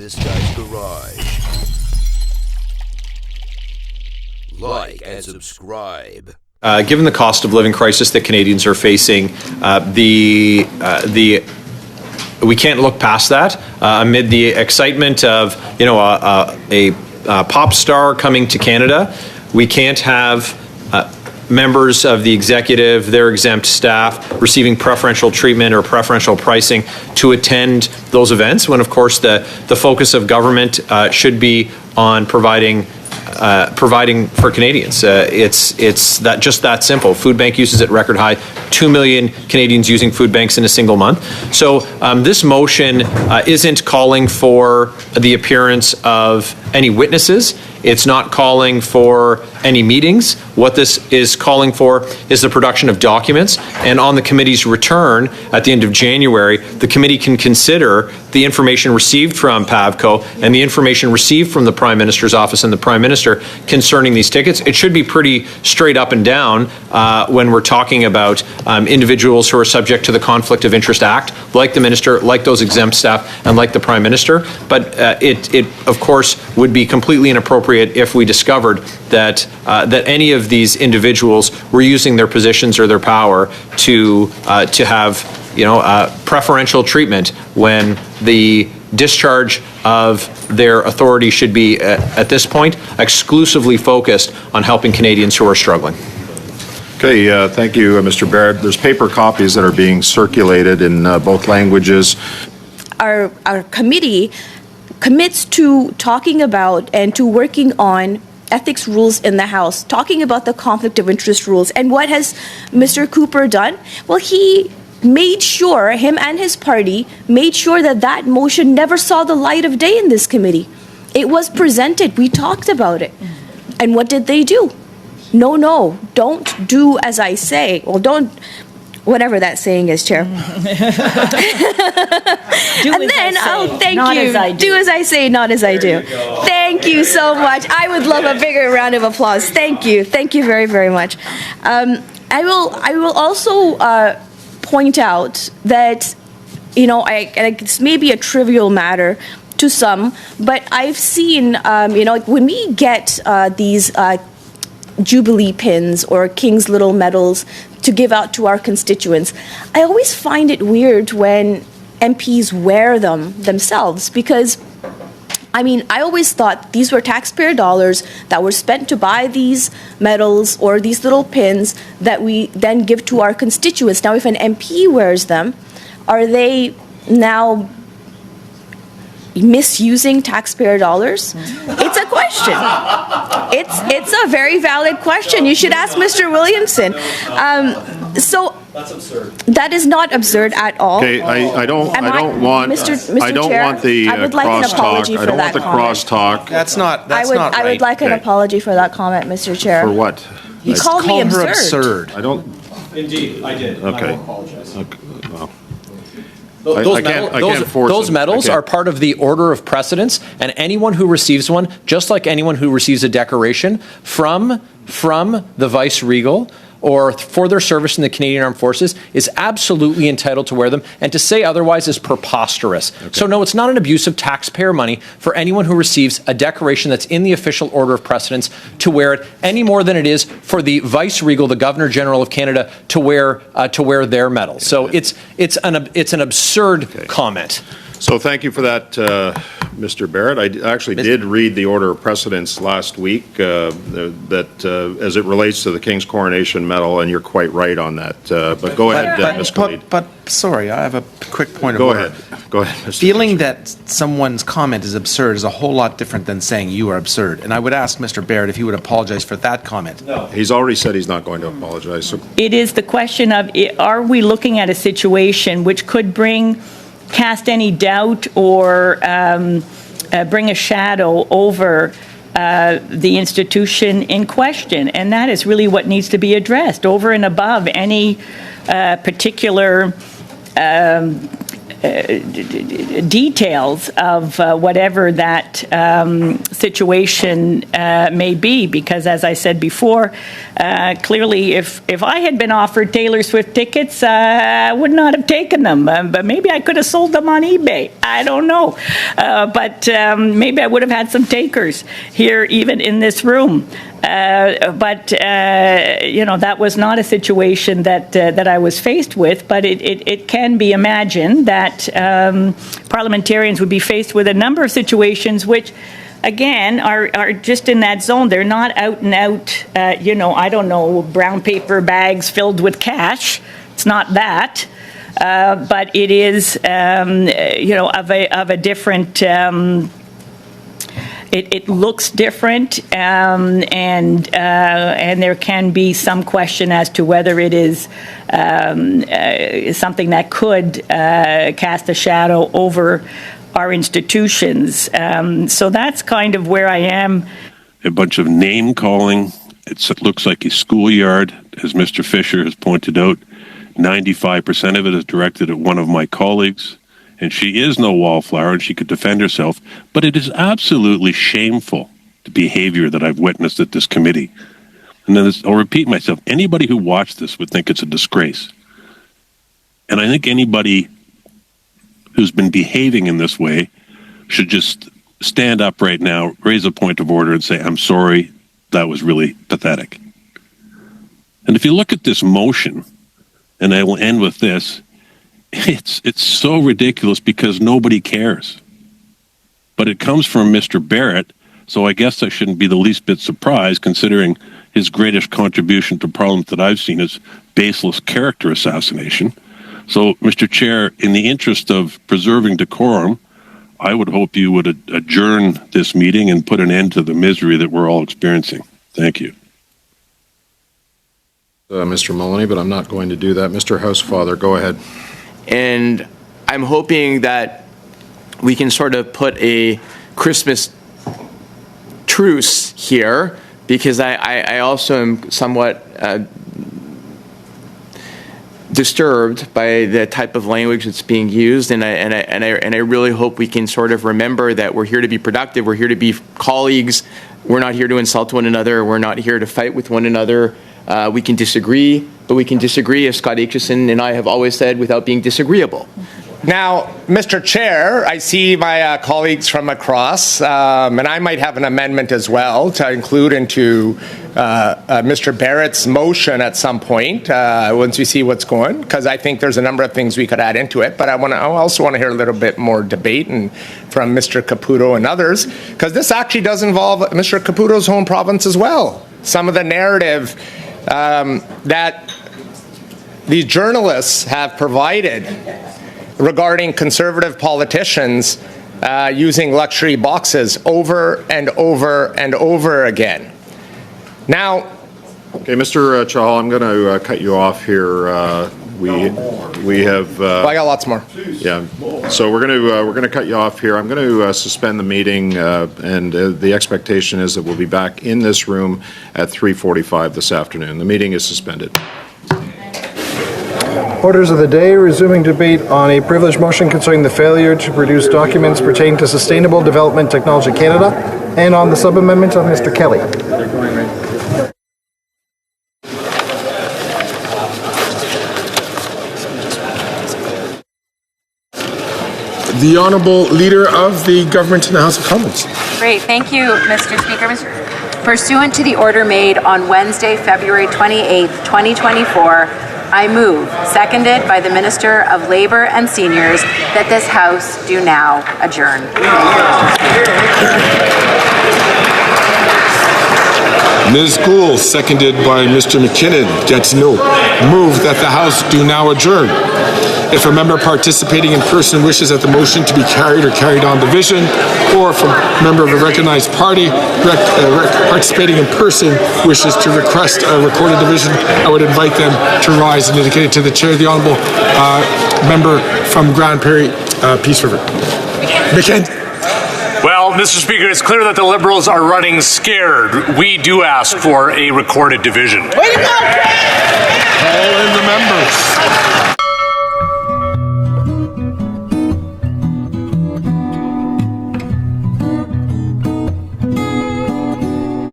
this guy's garage. Like and subscribe. Given the cost of living crisis that Canadians are facing, we can't look past that amid the excitement of a pop star coming to Canada. We can't have members of the executive, their exempt staff, receiving preferential treatment or preferential pricing to attend those events, when of course the focus of government should be on providing for Canadians. It's that simple. Food bank uses at record high. 2 million Canadians using food banks in a single month. So this motion isn't calling for the appearance of any witnesses. It's not calling for any meetings. What this is calling for is the production of documents. And on the committee's return at the end of January, the committee can consider the information received from PAVCO and the information received from the Prime Minister's office and the Prime Minister concerning these tickets. It should be pretty straight up and down when we're talking about individuals who are subject to the Conflict of Interest Act, like the Minister, like those exempt staff, and like the Prime Minister. But it of course, would be completely inappropriate if we discovered that any of these individuals were using their positions or their power to have preferential treatment when the discharge of their authority should be at this point exclusively focused on helping Canadians who are struggling. Okay, thank you, Mr. Barrett. There's paper copies that are being circulated in both languages. Our committee commits to talking about and to working on ethics rules in the House, talking about the conflict of interest rules. And what has Mr. Cooper done? Well, he made sure, him and his party, made sure that that motion never saw the light of day in this committee. It was presented. We talked about it. And what did they do? No, don't do as I say. Well, don't, whatever that saying is, Chair. And then, thank you. Do as I say, not as I do. Thank you so much. I would love a bigger round of applause. Thank you. Thank you very, very much. I will also point out that, it's maybe a trivial matter to some, but I've seen, when we get these Jubilee pins or King's Little medals to give out to our constituents, I always find it weird when MPs wear them themselves, because I always thought these were taxpayer dollars that were spent to buy these medals or these little pins that we then give to our constituents. Now, if an MP wears them, are they now misusing taxpayer dollars? It's a question. It's a very valid question. You should ask Mr. Williamson. So that's absurd. That is not absurd at all. Okay, I don't want the I would like an apology for that crosstalk. That's not right. I would like an apology for that comment, Mr. Chair. For what? You called me absurd. I don't. Indeed, I did. Okay. I won't apologize. Okay. Well. Those medals are part of the order of precedence, and anyone who receives one, just like anyone who receives a decoration from the Vice-Regal or for their service in the Canadian Armed Forces, is absolutely entitled to wear them, and to say otherwise is preposterous. Okay. So no, it's not an abuse of taxpayer money for anyone who receives a decoration that's in the official order of precedence to wear it, any more than it is for the Vice-Regal, the Governor General of Canada, to wear their medal. So it's an absurd comment. So thank you for that, Mr. Barrett. I actually did read the order of precedence last week as it relates to the King's Coronation Medal, and you're quite right on that. But go ahead, Ms. Khalid. But sorry, I have a quick point of order. Go ahead, Mr. Feeling that someone's comment is absurd is a whole lot different than saying you are absurd. And I would ask Mr. Barrett if he would apologize for that comment. No. He's already said he's not going to apologize. So. It is the question of, are we looking at a situation which could cast any doubt or bring a shadow over the institution in question? And that is really what needs to be addressed, over and above any particular details of whatever that situation may be, because as I said before, Clearly, if I had been offered Taylor Swift tickets, I would not have taken them. But maybe I could have sold them on eBay. I don't know. But maybe I would have had some takers here, even in this room. But that was not a situation that I was faced with. But it can be imagined that parliamentarians would be faced with a number of situations which, again, are just in that zone. They're not out and out, I don't know, brown paper bags filled with cash. It's not that. But it is, of a different. It looks different, and there can be some question as to whether it is something that could cast a shadow over our institutions. So that's kind of where I am. A bunch of name calling. It looks like a schoolyard, as Mr. Fisher has pointed out. 95% of it is directed at one of my colleagues. And she is no wallflower, and she could defend herself. But it is absolutely shameful, the behavior that I've witnessed at this committee. And then I'll repeat myself. Anybody who watched this would think it's a disgrace. And I think anybody who's been behaving in this way should just stand up right now, raise a point of order, and say, I'm sorry, that was really pathetic. And if you look at this motion, and I will end with this, it's so ridiculous because nobody cares. But it comes from Mr. Barrett, so I guess I shouldn't be the least bit surprised, considering his greatest contribution to Parliament that I've seen is baseless character assassination. So, Mr. Chair, in the interest of preserving decorum, I would hope you would adjourn this meeting and put an end to the misery that we're all experiencing. Thank you. Mr. Mullaney, but I'm not going to do that. Mr. Housefather, go ahead. And I'm hoping that we can sort of put a Christmas truce here, because I also am somewhat disturbed by the type of language that's being used, and I really hope we can sort of remember that we're here to be productive, we're here to be colleagues, we're not here to insult one another, we're not here to fight with one another. We can disagree, but we can disagree, as Scott Aitchison and I have always said, without being disagreeable. Now, Mr. Chair, I see my colleagues from across, and I might have an amendment as well to include into Mr. Barrett's motion at some point, once we see what's going, because I think there's a number of things we could add into it, but I also want to hear a little bit more debate from Mr. Caputo and others, because this actually does involve Mr. Caputo's home province as well. Some of the narrative that these journalists have provided regarding conservative politicians using luxury boxes over and over and over again. Now, okay, Mr. Chahal, I'm going to cut you off here. We have. I got lots more. Yeah, so we're going to cut you off here. I'm going to suspend the meeting, and the expectation is that we'll be back in this room at 3:45 this afternoon. The meeting is suspended. Orders of the day, resuming debate on a privilege motion concerning the failure to produce documents pertaining to Sustainable Development Technology Canada, and on the sub-amendment of Mr. Kelly. The Honourable Leader of the Government in the House of Commons. Great, thank you, Mr. Speaker. Pursuant to the order made on Wednesday, February 28, 2024, I move, seconded by the Minister of Labour and Seniors, that this House do now adjourn. Ms. Gould, seconded by Mr. McKinnon, Gatineau, move that the House do now adjourn. If a member participating in person wishes that the motion to be carried or carried on division, or if a member of a recognized party participating in person wishes to request a recorded division, I would invite them to rise and indicate it to the chair. The Honourable member from Grand Prairie, Peace River. McKinnon. Well, Mr. Speaker, it's clear that the Liberals are running scared. We do ask for a recorded division. Way to go, Call in the members.